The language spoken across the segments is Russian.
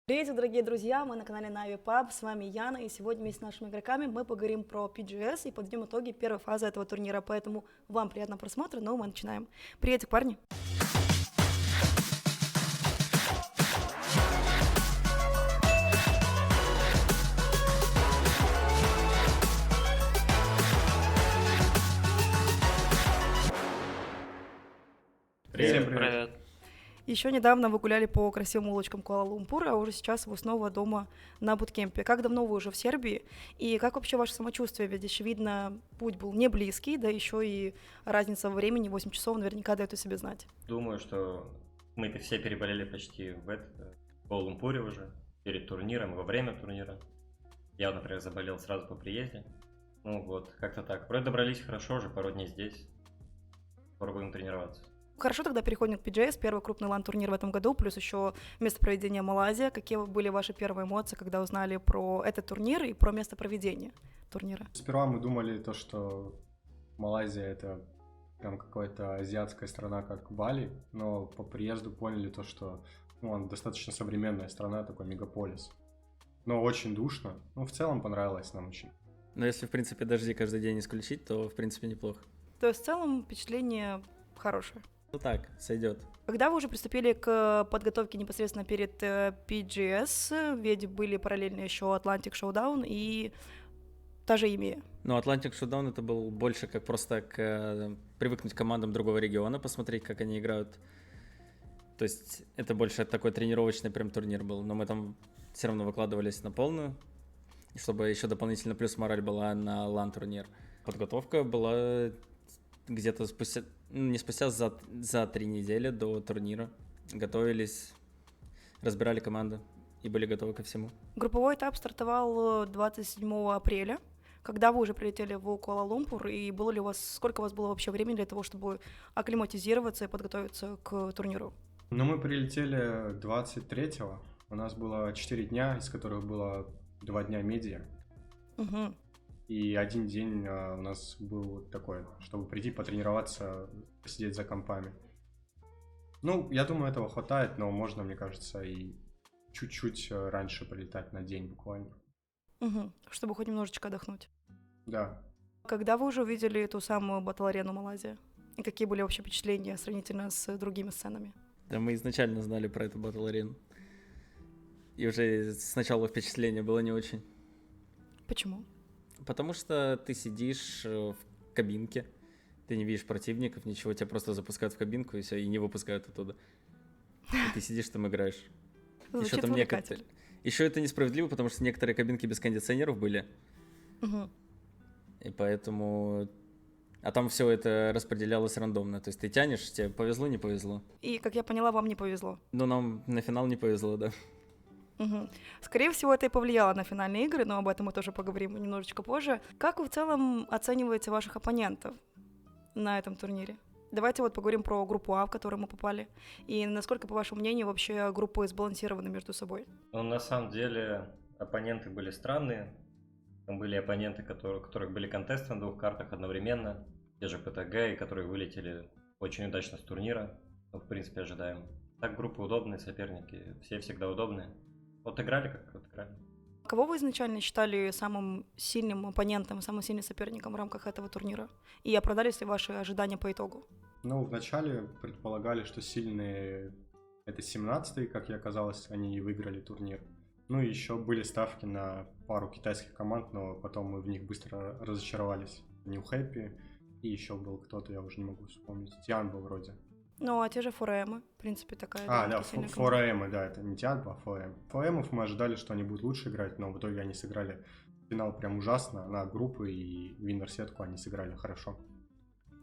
Привет, дорогие друзья, мы на канале Na'Vi Pub, с вами Яна, и сегодня вместе с нашими игроками мы поговорим про PGS и подведем итоги первой фазы этого турнира, поэтому вам приятного просмотра, но мы начинаем. Приветик, парни! Всем привет. Еще недавно вы гуляли по красивым улочкам Куала-Лумпура, а уже сейчас вы снова дома на буткемпе. Как давно вы уже в Сербии? И как вообще ваше самочувствие? Ведь, очевидно, путь был не близкий, да еще и разница во времени, 8 часов, наверняка дает о себе знать. Думаю, что мы все переболели почти в Куала-Лумпуре уже, перед турниром и во время турнира. Я, например, заболел сразу по приезде. Ну вот, как-то так. Вроде добрались хорошо, уже пару дней здесь. Скоро будем тренироваться. Хорошо, тогда переходим к PGS, первый крупный лан-турнир в этом году, плюс еще место проведения Малайзия. Какие были ваши первые эмоции, когда узнали про этот турнир и про место проведения турнира? Сперва мы думали то, что Малайзия это прям какая-то азиатская страна, как Бали, но по приезду поняли то, что она достаточно современная страна, такой мегаполис. Но очень душно. В целом понравилось нам очень. Но если, в принципе, дожди каждый день исключить, то, в принципе, неплохо. То есть в целом впечатление хорошее? Ну так, сойдет. Когда вы уже приступили к подготовке непосредственно перед PGS, ведь были параллельно еще Atlantic Showdown и та же EMEA? Ну, Atlantic Showdown это был больше как просто привыкнуть к командам другого региона, посмотреть, как они играют. То есть это больше такой тренировочный прям турнир был, но мы там все равно выкладывались на полную, чтобы еще дополнительно плюс мораль была на лан-турнир. Подготовка была где-то за 3 недели до турнира. Готовились, разбирали команды и были готовы ко всему. Групповой этап стартовал 27 апреля. Когда вы уже прилетели в Куала-Лумпур, и было ли сколько у вас было вообще времени для того, чтобы акклиматизироваться и подготовиться к турниру? Мы прилетели 23-го. У нас было 4 дня, из которых было 2 дня медиа. Угу. И один день у нас был такой, чтобы прийти потренироваться, посидеть за компами. Я думаю, этого хватает, но можно, мне кажется, и чуть-чуть раньше прилетать на день буквально. Угу. Чтобы хоть немножечко отдохнуть. Да. Когда вы уже увидели эту самую батл-арену Малайзия? И какие были вообще впечатления сравнительно с другими сценами? Да, мы изначально знали про эту батл-арену. И уже сначала впечатление было не очень. Почему? Потому что ты сидишь в кабинке, ты не видишь противников, ничего, тебя просто запускают в кабинку и все, и не выпускают оттуда. И ты сидишь там играешь. Звучит увлекательно. Еще это несправедливо, потому что некоторые кабинки без кондиционеров были. Угу. И поэтому... А там все это распределялось рандомно. То есть ты тянешь, тебе повезло, не повезло. И, как я поняла, вам не повезло. Но нам на финал не повезло, да. Угу. Скорее всего, это и повлияло на финальные игры, но об этом мы тоже поговорим немножечко позже. Как вы в целом оцениваете ваших оппонентов на этом турнире? Давайте поговорим про группу А, в которую мы попали. И насколько, по вашему мнению, вообще группы сбалансированы между собой? На самом деле оппоненты были странные. Там были оппоненты, у которых были контесты на 2 картах одновременно. Те же ПТГ, и которые вылетели очень удачно с турнира. В принципе, ожидаем. Так группы удобные, соперники. Все всегда удобные. Играли как играли. Кого вы изначально считали самым сильным оппонентом, самым сильным соперником в рамках этого турнира? И оправдались ли ваши ожидания по итогу? Вначале предполагали, что сильные это 17-й, как и оказалось, они выиграли турнир. И еще были ставки на пару китайских команд, но потом мы в них быстро разочаровались. New Happy и еще был кто-то, я уже не могу вспомнить. Тианбо вроде. А те же Форемы, в принципе, такая... Да, Форемы, да, это не Тианбо, а Форем. Форемов мы ожидали, что они будут лучше играть, но в итоге они сыграли финал прям ужасно. На группы и виннер-сетку они сыграли хорошо.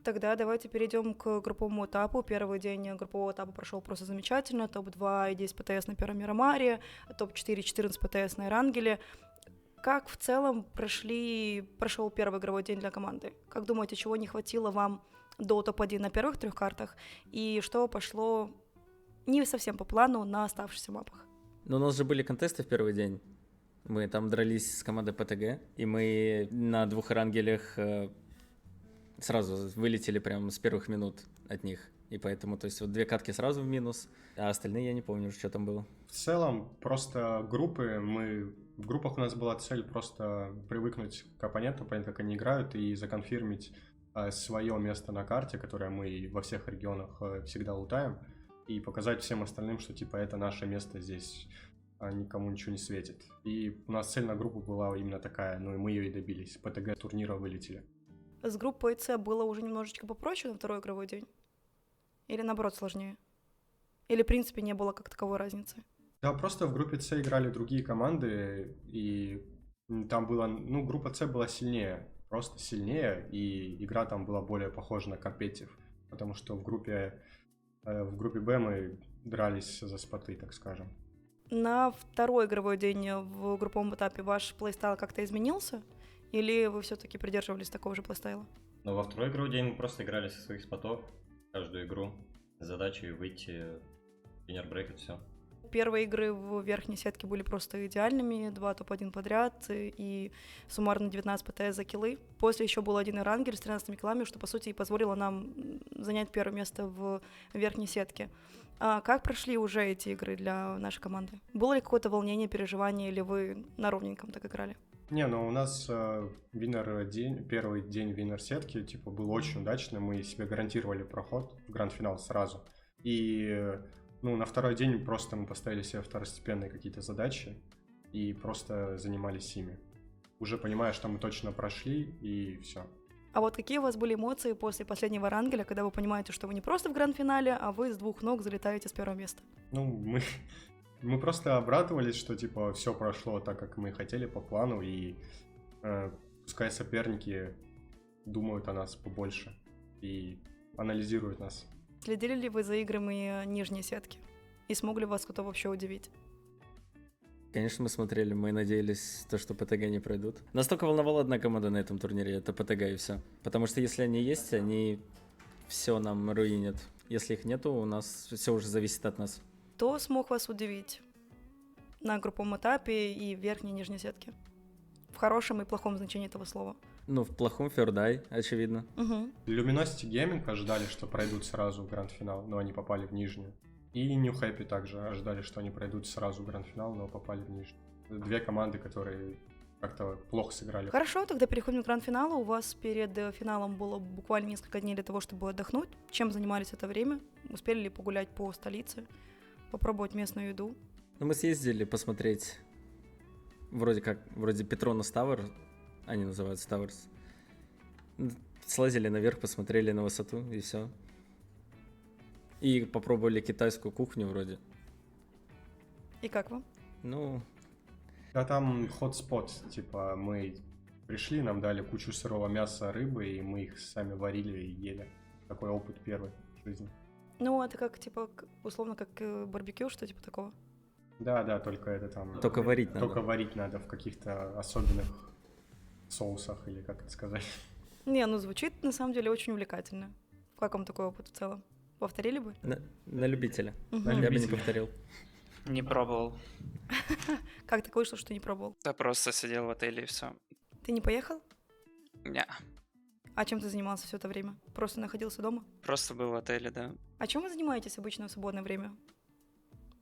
Тогда давайте перейдем к групповому этапу. Первый день группового этапа прошел просто замечательно. Топ-2 и 10 ПТС на первом Мирамаре, топ-4 14 ПТС на Эрангеле. Как в целом прошел первый игровой день для команды? Как думаете, чего не хватило вам до топ-1 на первых 3 картах? И что пошло не совсем по плану на оставшихся мапах? У нас же были контесты в первый день. Мы там дрались с командой ПТГ, и мы на 2 Эрангелях сразу вылетели прямо с первых минут от них. И поэтому, то есть, вот 2 катки сразу в минус, а остальные я не помню, что там было. В целом, просто в группах у нас была цель просто привыкнуть к оппоненту, понять, как они играют, и законфирмить свое место на карте, которое мы во всех регионах всегда лутаем, и показать всем остальным, что типа это наше место здесь, никому ничего не светит. И у нас цель на группу была именно такая, ну и мы ее и добились. ПТГ турнира вылетели. С группой С было уже немножечко попроще на второй игровой день? Или наоборот сложнее? Или в принципе не было как таковой разницы? Да, просто в группе С играли другие команды, и там было, ну, группа С была сильнее, просто сильнее, и игра там была более похожа на компетитив, потому что в группе Б мы дрались за споты, так скажем. На второй игровой день в групповом этапе ваш плейстайл как-то изменился? Или вы все-таки придерживались такого же плейстайла? Но во второй игровой день мы просто играли со своих спотов каждую игру с задачей выйти в виннер-брейк и все. Первые игры в верхней сетке были просто идеальными, 2 топ-1 подряд и суммарно 19 ПТС за киллы. После еще был один Эрангель с 13 киллами, что, по сути, и позволило нам занять первое место в верхней сетке. А как прошли уже эти игры для нашей команды? Было ли какое-то волнение, переживание, или вы на ровненьком так играли? Не, ну у нас первый день виннер-сетки типа был очень удачный, мы себе гарантировали проход в гранд-финал сразу. И ну, на второй день просто мы поставили себе второстепенные какие-то задачи и просто занимались ими. Уже понимая, что мы точно прошли, и все. А вот какие у вас были эмоции после последнего рангеля, когда вы понимаете, что вы не просто в гранд-финале, а вы с 2 ног залетаете с первого места? Ну, мы просто обрадовались, что типа все прошло так, как мы хотели, по плану, и пускай соперники думают о нас побольше и анализируют нас. Следили ли вы за играми нижней сетки? И смог ли вас кто-то вообще удивить? Конечно, мы смотрели, мы надеялись, что ПТГ не пройдут. Нас только волновала одна команда на этом турнире, это ПТГ и все. Потому что если они есть, они все нам руинят. Если их нету, у нас все уже зависит от нас. Кто смог вас удивить на групповом этапе и в верхней и нижней сетке? В хорошем и плохом значении этого слова. Ну, в плохом Фердай, очевидно. Угу. Luminosity Gaming ожидали, что пройдут сразу в гранд-финал, но они попали в нижнюю. И New Happy также ожидали, что они пройдут сразу в гранд-финал, но попали в нижнюю. 2 команды, которые как-то плохо сыграли. Хорошо, тогда переходим к гранд-финалу. У вас перед финалом было буквально несколько дней для того, чтобы отдохнуть. Чем занимались это время? Успели ли погулять по столице? Попробовать местную еду? Ну, мы съездили посмотреть, вроде Петронус Тауэр, они называются Тауэрс. Слазили наверх, посмотрели на высоту, и все. И попробовали китайскую кухню вроде. И как вам? Ну, Да, там hotspot, типа мы пришли, нам дали кучу сырого мяса, рыбы, и мы их сами варили и ели. Такой опыт первый в жизни. Ну, это как, типа, условно, как барбекю, что типа такого? Да, только это там... только варить надо. Только варить надо в каких-то особенных соусах, или как это сказать. Не, ну звучит на самом деле очень увлекательно. Как вам такой опыт в целом? Повторили бы? На любителя. Мгм. На Я бы не любителя. повторил. Не пробовал. Как так вышло, что не пробовал? Да просто сидел в отеле и все. Ты не поехал? Не, А чем ты занимался все это время? Просто находился дома? просто был в отеле, да. А чем вы занимаетесь обычно в свободное время?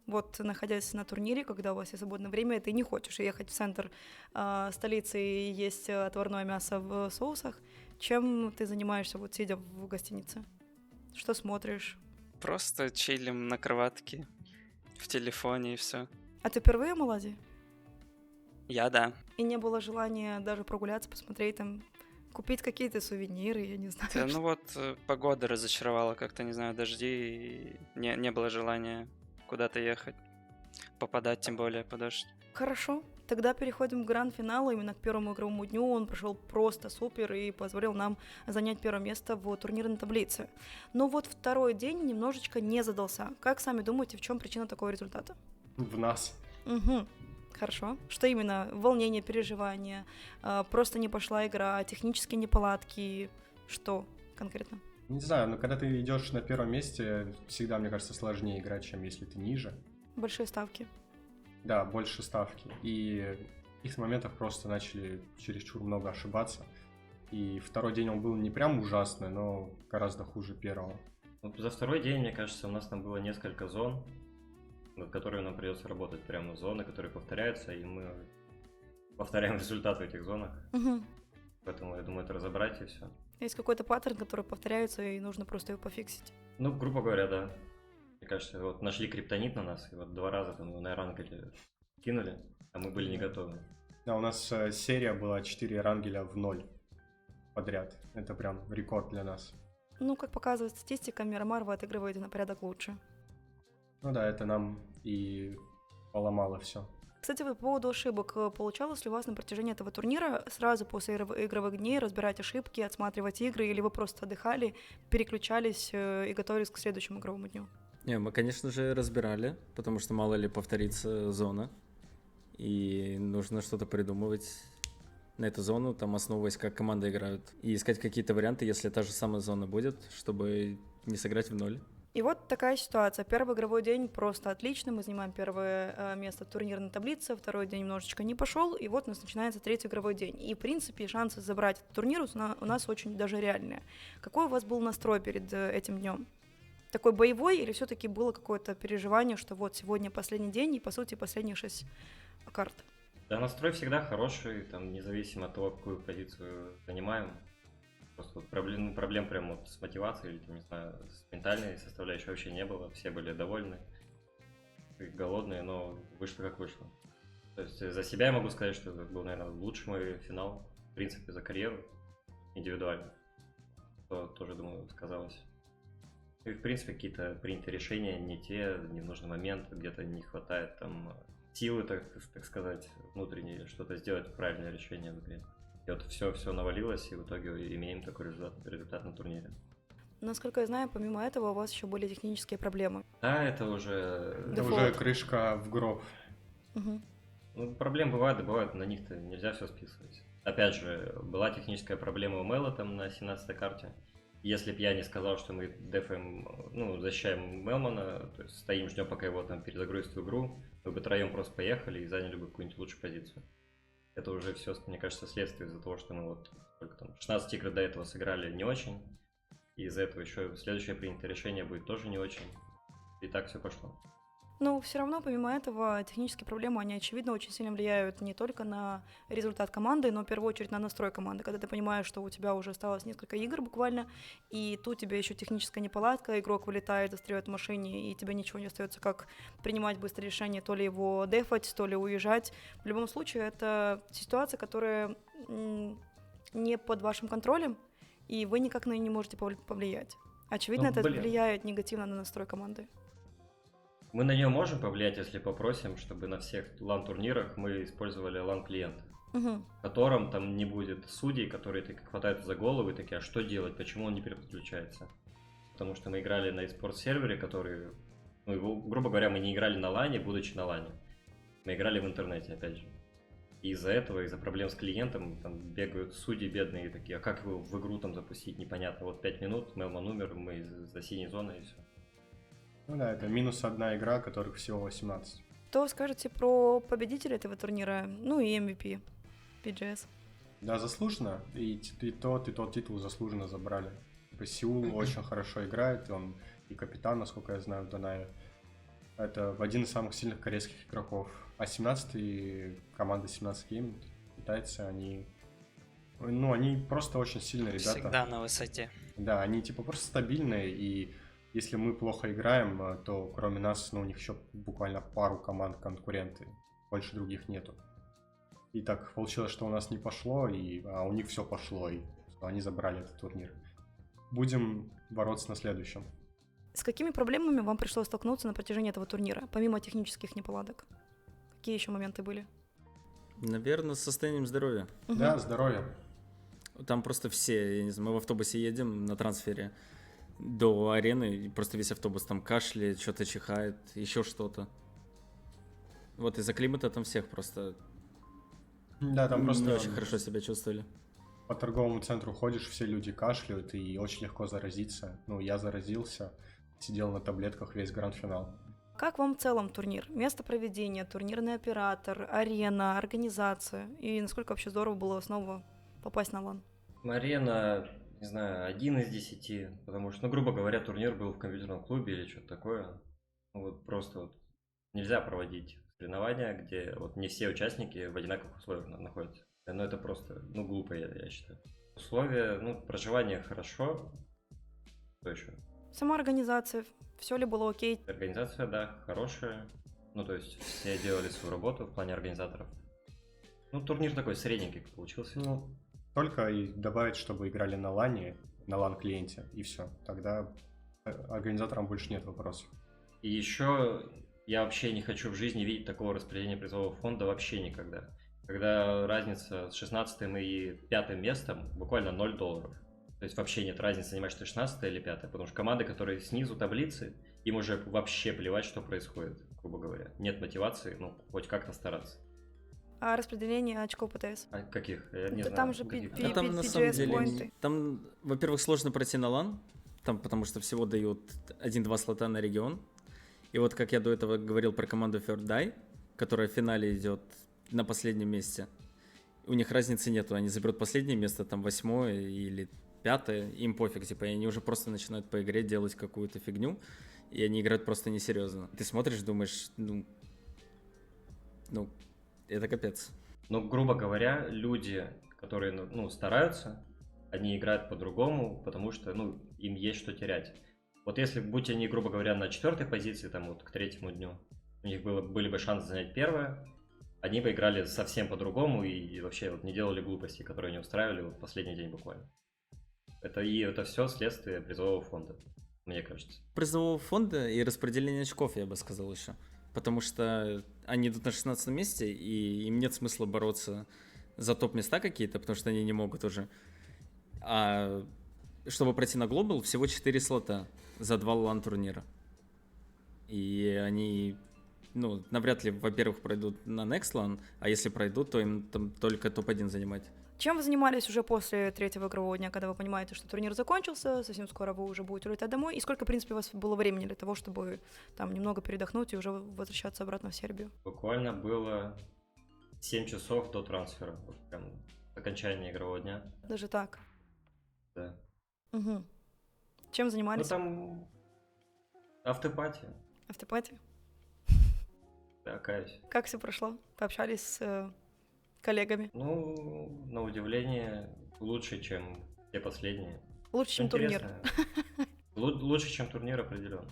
Вот, находясь на турнире, когда у вас есть свободное время, ты не хочешь ехать в центр столицы и есть отварное мясо в соусах. Чем ты занимаешься, вот сидя в гостинице? Что смотришь? Просто чилим на кроватке, в телефоне и все. А ты впервые в Малайзии? Я да. И не было желания даже прогуляться, посмотреть там, купить какие-то сувениры, я не знаю. Ну вот погода разочаровала как-то, не знаю, дожди, и не было желания куда-то ехать, попадать тем более под дождь. Хорошо, тогда переходим к гранд-финалу, именно к первому игровому дню. Он прошел просто супер и позволил нам занять первое место в турнирной таблице. Но вот второй день немножечко не задался. Как сами думаете, в чем причина такого результата? В нас. Угу. Хорошо. Что именно? Волнение, переживания, просто не пошла игра, технические неполадки, что конкретно? Не знаю, но когда ты идешь на первом месте, всегда, мне кажется, сложнее играть, чем если ты ниже. Большие ставки. Да, больше ставки. И в каких-то моментах просто начали чересчур много ошибаться. И второй день он был не прям ужасный, но гораздо хуже первого. Ну, за второй день, мне кажется, у нас там было несколько зон, над которыми нам придется работать. Прямо зоны, которые повторяются, и мы повторяем результат в этих зонах. Мгм. Поэтому, я думаю, это разобрать и все. Есть какой-то паттерн, который повторяется, и нужно просто его пофиксить. Ну, грубо говоря, да. Мне кажется, вот нашли криптонит на нас, и вот 2 раза там его на рангале кинули, а мы были не готовы. Да, у нас серия была 4 рангеля в 0 подряд. Это прям рекорд для нас. Ну, как показывает статистика, Мирамар вы отыгрываете на порядок лучше. Ну да, это нам и поломало все. Кстати, по поводу ошибок. Получалось ли у вас на протяжении этого турнира сразу после игровых дней разбирать ошибки, отсматривать игры, или вы просто отдыхали, переключались и готовились к следующему игровому дню? Не, мы, конечно же, разбирали, потому что мало ли повторится зона, и нужно что-то придумывать на эту зону, там основываясь, как команды играют, и искать какие-то варианты, если та же самая зона будет, чтобы не сыграть в ноль. И вот такая ситуация. Первый игровой день просто отлично, мы занимаем первое место в турнирной таблице, второй день немножечко не пошел, и вот у нас начинается третий игровой день. И, в принципе, шансы забрать этот турнир у нас очень даже реальные. Какой у вас был настрой перед этим днем? Такой боевой или все-таки было какое-то переживание, что вот сегодня последний день и, по сути, последние 6 карт? Да, настрой всегда хороший, там, независимо от того, какую позицию занимаем. Просто вот проблем прям вот с мотивацией или, там, не знаю, с ментальной составляющей вообще не было. Все были довольны и голодные, но вышло как вышло. То есть за себя я могу сказать, что это был, наверное, лучший мой финал, в принципе, за карьеру индивидуально. Что тоже, думаю, сказалось. И, в принципе, какие-то принятые решения не те, не в нужный момент, где-то не хватает там силы, так сказать, внутренней, что-то сделать правильное решение в игре. И вот все навалилось, и в итоге имеем такой результат на турнире. Насколько я знаю, помимо этого у вас еще были технические проблемы. Да, это уже... Это Дефолт. уже крышка в гроб. Мгм. Ну, проблем бывают, на них-то нельзя все списывать. Опять же, была техническая проблема у Мэла там на 17-й карте. Если бы я не сказал, что мы дефаем, ну, защищаем Мелмана, то есть стоим, ждем, пока его там перезагрузят в игру, мы бы троем просто поехали и заняли бы какую-нибудь лучшую позицию. Это уже все, мне кажется, следствие из-за того, что мы вот сколько там, 16 игр до этого сыграли не очень, и из-за этого еще следующее принятое решение будет тоже не очень. И так все пошло. Но все равно, помимо этого, технические проблемы, они, очевидно, очень сильно влияют не только на результат команды, но в первую очередь на настрой команды. Когда ты понимаешь, что у тебя уже осталось несколько игр буквально, и тут тебе еще техническая неполадка, игрок вылетает, застряет в машине, и тебе ничего не остается, как принимать быстрое решение, то ли его дефать, то ли уезжать. В любом случае, это ситуация, которая не под вашим контролем, и вы никак на нее не можете повлиять. Очевидно, это влияет негативно на настрой команды. Мы на нее можем повлиять, если попросим, чтобы на всех лан-турнирах мы использовали лан-клиент, в котором там не будет судей, которые так хватают за голову и такие, а что делать, почему он не переключается? Потому что мы играли на eSports-сервере, который, ну, его, грубо говоря, мы не играли на лане, будучи на лане. Мы играли в интернете, опять же. И из-за этого, из-за проблем с клиентом, там бегают судьи бедные такие, а как его в игру там запустить, непонятно. Вот 5 минут, Мелман умер, мы за синей зоной и все. Ну да, это минус одна игра, которых всего 18. Что скажете про победителя этого турнира, ну и MVP, BGS? Да, заслуженно. И тот титул заслуженно забрали. Сеул очень хорошо играет, он и капитан, насколько я знаю, в Данае. Это один из самых сильных корейских игроков. А 17-й, команда 17 Game, китайцы, они просто очень сильные ребята. Всегда на высоте. Да, они типа просто стабильные, и если мы плохо играем, то кроме нас, у них еще буквально пару команд конкуренты, больше других нету. И так получилось, что у нас не пошло, а у них все пошло, и они забрали этот турнир. Будем бороться на следующем. С какими проблемами вам пришлось столкнуться на протяжении этого турнира, помимо технических неполадок? Какие еще моменты были? Наверное, с состоянием здоровья. Да, здоровье. Там просто все, я не знаю, мы в автобусе едем на трансфере до арены, и просто весь автобус там кашляет, что-то чихает, еще что-то. Вот из-за климата там всех просто... Да, там просто... Не очень хорошо себя чувствовали. По торговому центру ходишь, все люди кашляют, и очень легко заразиться. Я заразился, сидел на таблетках весь гранд-финал. Как вам в целом турнир? Место проведения, турнирный оператор, арена, организация? И насколько вообще здорово было снова попасть на лан? Арена не знаю, 1 из 10, потому что, ну, грубо говоря, турнир был в компьютерном клубе или что-то такое. Ну, вот просто вот нельзя проводить соревнования, где вот не все участники в одинаковых условиях находятся. Ну, это просто, ну, глупо, я считаю. Условия, ну, проживание хорошо. Что еще? Сама организация, все ли было окей? Организация, да, хорошая. Ну, то есть все делали свою работу в плане организаторов. Ну, турнир такой средненький получился. Ну, только и добавить, чтобы играли на лане, на лан-клиенте, и все. Тогда организаторам больше нет вопросов. И еще я вообще не хочу в жизни видеть такого распределения призового фонда вообще никогда. Когда разница с 16 и 5 местом буквально $0. То есть вообще нет разницы, занимаешь ты 16 или 5, потому что команды, которые снизу таблицы, им уже вообще плевать, что происходит, грубо говоря. Нет мотивации, ну, хоть как-то стараться. А распределение очков ПТС? А каких? Я не Да знаю. там же каких. пи- А там на самом PGS деле, поинты. там, во-первых, сложно пройти на лан, там, потому что всего дают 1-2 слота на регион. И вот как я до этого говорил про команду Third Die, которая в финале идет на последнем месте, у них разницы нету, они заберут последнее место, там 8 или 5, им пофиг, типа, и они уже просто начинают по игре делать какую-то фигню, и они играют просто несерьезно. Ты смотришь, думаешь, ну, это капец. Ну, грубо говоря, люди, которые, ну, стараются, они играют по-другому, потому что, ну, им есть что терять. Вот если, будь они, грубо говоря, на 4-й позиции, там, вот, к 3-му дню, у них были бы шансы занять 1-е, они бы играли совсем по-другому и вообще вот не делали глупостей, которые они устраивали вот последний день буквально. Это все следствие призового фонда, мне кажется. Призового фонда и распределения очков, я бы сказал еще. Потому что они идут на 16 месте, и им нет смысла бороться за топ-места какие-то, потому что они не могут уже. А чтобы пройти на Global, всего 4 слота за 2 лан-турнира. И они, ну, навряд ли, во-первых, пройдут на Next LAN, а если пройдут, то им там только топ-1 занимать. Чем вы занимались уже после 3-го игрового дня, когда вы понимаете, что турнир закончился, совсем скоро вы уже будете улетать домой? И сколько, в принципе, у вас было времени для того, чтобы там немного передохнуть и уже возвращаться обратно в Сербию? Буквально было 7 часов до трансфера, вот прям окончания игрового дня. Даже так? Да. Угу. Чем Ну занимались? там автопати, Автопати? да, каюсь. Как все прошло? Пообщались с коллегами? Ну, на удивление, лучше, чем те последние. Лучше, чем турнир. Интересно. Лучше, чем турнир, определенно.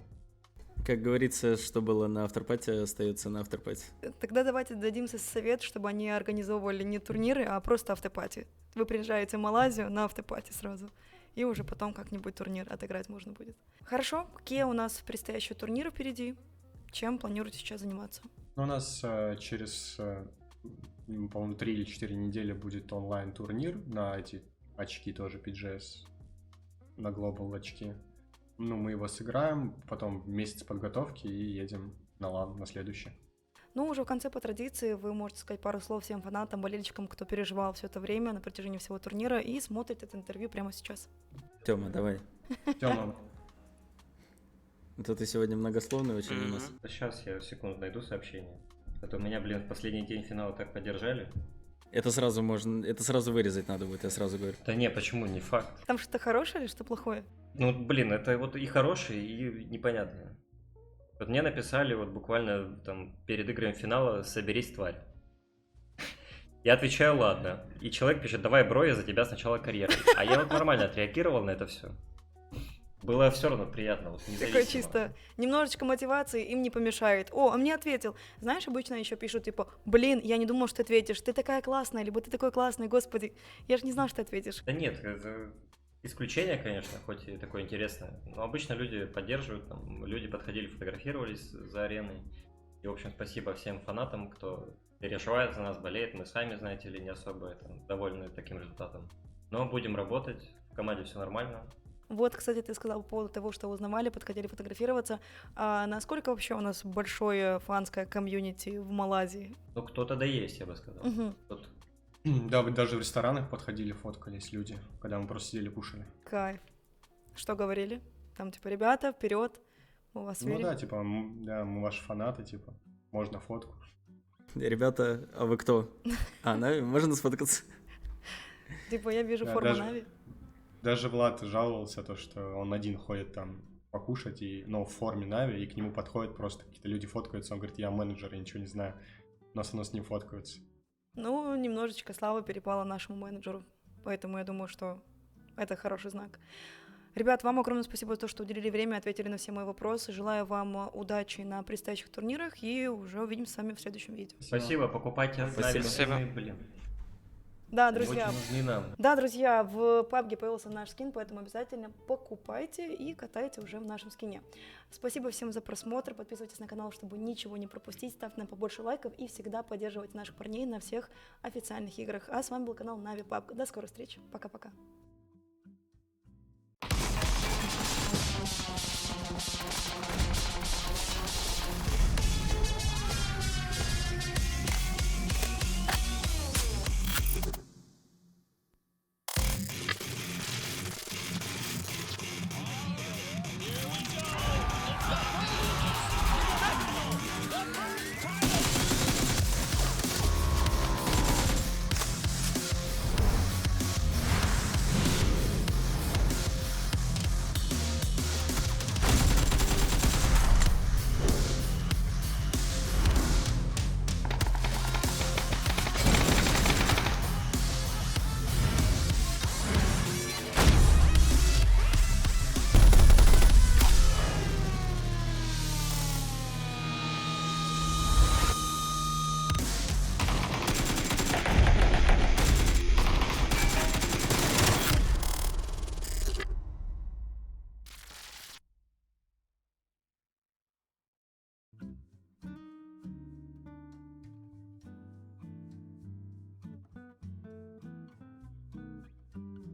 Как говорится, что было на авторпате, остается на авторпате. Тогда давайте дадим совет, чтобы они организовывали не турниры, а просто автопати. Вы приезжаете в Малайзию на автопати сразу, и уже потом как-нибудь турнир отыграть можно будет. Хорошо, какие у нас предстоящие турниры впереди? Чем планируете сейчас заниматься? Ну, у нас через, по-моему, 3 или 4 недели будет онлайн-турнир на эти очки тоже, PGS, на Global очки. Ну, мы его сыграем, потом месяц подготовки и едем на LAN на следующий. Ну, уже в конце, по традиции, вы можете сказать пару слов всем фанатам, болельщикам, кто переживал все это время на протяжении всего турнира и смотрит это интервью прямо сейчас. Тёма, давай. Тёма, Это ты сегодня многословный очень у нас. Сейчас я секунду найду сообщение. А то меня, блин, в последний день финала так поддержали. Это сразу вырезать надо будет, я сразу говорю. Да не, почему, не факт. Там что-то хорошее или что плохое? Ну, блин, это вот и хорошее, и непонятное. Вот мне написали вот буквально там перед играми финала «Соберись, тварь». Я отвечаю «Ладно». И человек пишет «Давай, бро, я за тебя сначала карьерой». А я вот нормально отреагировал на это все. Было все равно приятно, вот независимо. Такое чисто немножечко мотивации им не помешает. О, а мне ответил. Знаешь, обычно еще пишут типа, блин, я не думал, что ты ответишь. Ты такая классная, либо ты такой классный, господи. Я же не знал, что ты ответишь. Да нет, это исключение, конечно, хоть и такое интересное. Но обычно люди поддерживают, там, люди подходили, фотографировались за ареной. И, в общем, спасибо всем фанатам, кто переживает за нас, болеет. Мы сами, знаете ли, не особо довольны таким результатом. Но будем работать, в команде все нормально. Вот, кстати, ты сказал по поводу того, что узнавали, подходили фотографироваться. А насколько вообще у нас большое фанское комьюнити в Малайзии? Ну, кто-то да есть, я бы сказал. Угу. Вот. да, даже в ресторанах подходили, фоткались люди, когда мы просто сидели, кушали. Кайф. Что говорили? Там типа, ребята, вперед, мы вас Ну верим. да, типа, да, мы ваши фанаты, типа, можно фотку. Ребята, а вы кто? А, Нави, можно сфоткаться? Типа, я вижу Да, форму даже- Нави. Даже Влад жаловался, то, что он один ходит там покушать, но в форме Нави, и к нему подходят просто какие-то люди фоткаются, он говорит, я менеджер, я ничего не знаю, но все равно с ним фоткаются. Ну, немножечко славы перепало нашему менеджеру, поэтому я думаю, что это хороший знак. Ребят, вам огромное спасибо за то, что уделили время, ответили на все мои вопросы. Желаю вам удачи на предстоящих турнирах и уже увидимся с вами в следующем видео. Спасибо, покупайте Спасибо. скины, блин. Да, Они друзья. очень нужны нам. Да, друзья, в PUBG появился наш скин, поэтому обязательно покупайте и катайте уже в нашем скине. Спасибо всем за просмотр, подписывайтесь на канал, чтобы ничего не пропустить, ставьте нам побольше лайков и всегда поддерживайте наших парней на всех официальных играх. А с вами был канал Нави PUBG. До скорых встреч, пока-пока.